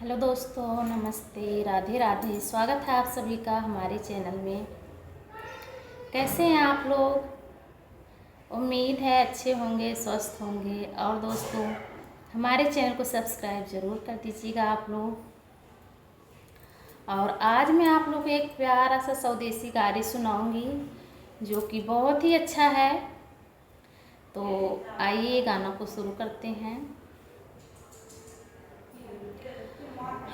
Hello दोस्तों, नमस्ते, राधे राधे। स्वागत है आप सभी का हमारे चैनल में। कैसे हैं आप लोग? उम्मीद है अच्छे होंगे, स्वस्थ होंगे। और दोस्तों, हमारे चैनल को सब्सक्राइब ज़रूर कर दीजिएगा आप लोग। और आज मैं आप लोग को एक प्यारा सा स्वदेशी गाने सुनाऊंगी जो कि बहुत ही अच्छा है। तो आइए गाना को शुरू करते हैं।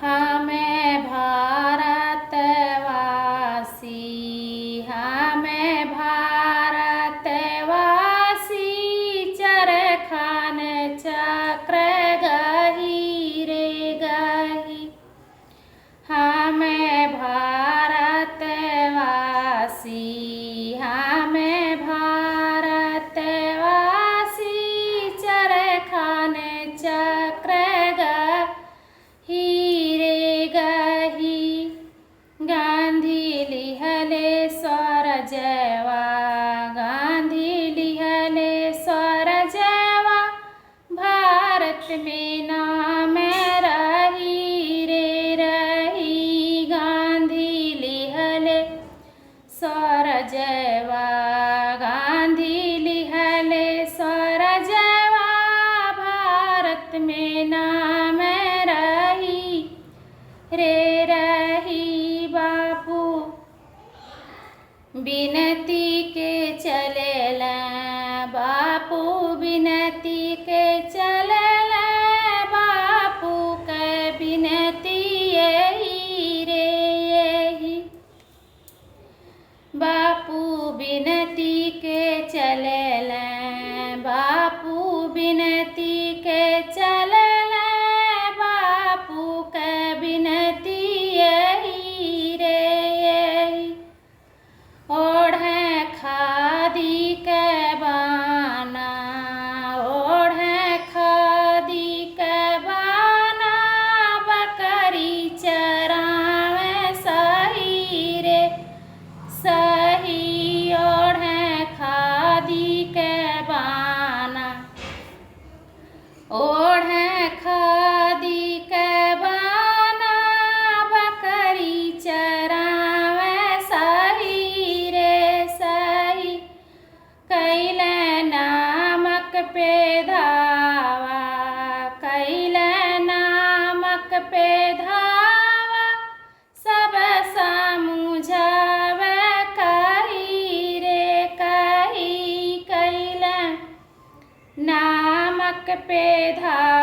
हाँ मैं भारतवासी, हाँ मैं भारतवासी, चरखन चक्र गही रे गही। हाँ मैं भारतवासी, हाँ मैं भारतवासी, चरखन चक्र गांधी लिहले स्वरजवा, गांधी लिहले स्वरजवा, भारत में नाम रही रे रही। गांधी लिहले स्वरजवा, गांधी लिहले स्वरजवा, भारत में नाम रही रे रही। बापू बिनती के चलेला, बापू बिनती के चलेला, बापू के बिनती यही रे यही। बापू बिनती के चलेला, बापू बिनती के चलेला, बापू के बिनती यही रे यही। ओढ़े खादी के बाना, ओढ़े खादी के बाना, बकरी चरावे सही रे सही। ओढ़े खादी के बाना, ओढ़े खादी के बाना, बकरी चरावे सही रे सही। कैले नामक पे धावा, कैले नामक पे धावा, सब समझावे कही रे कही। कैले नामक पे धावा,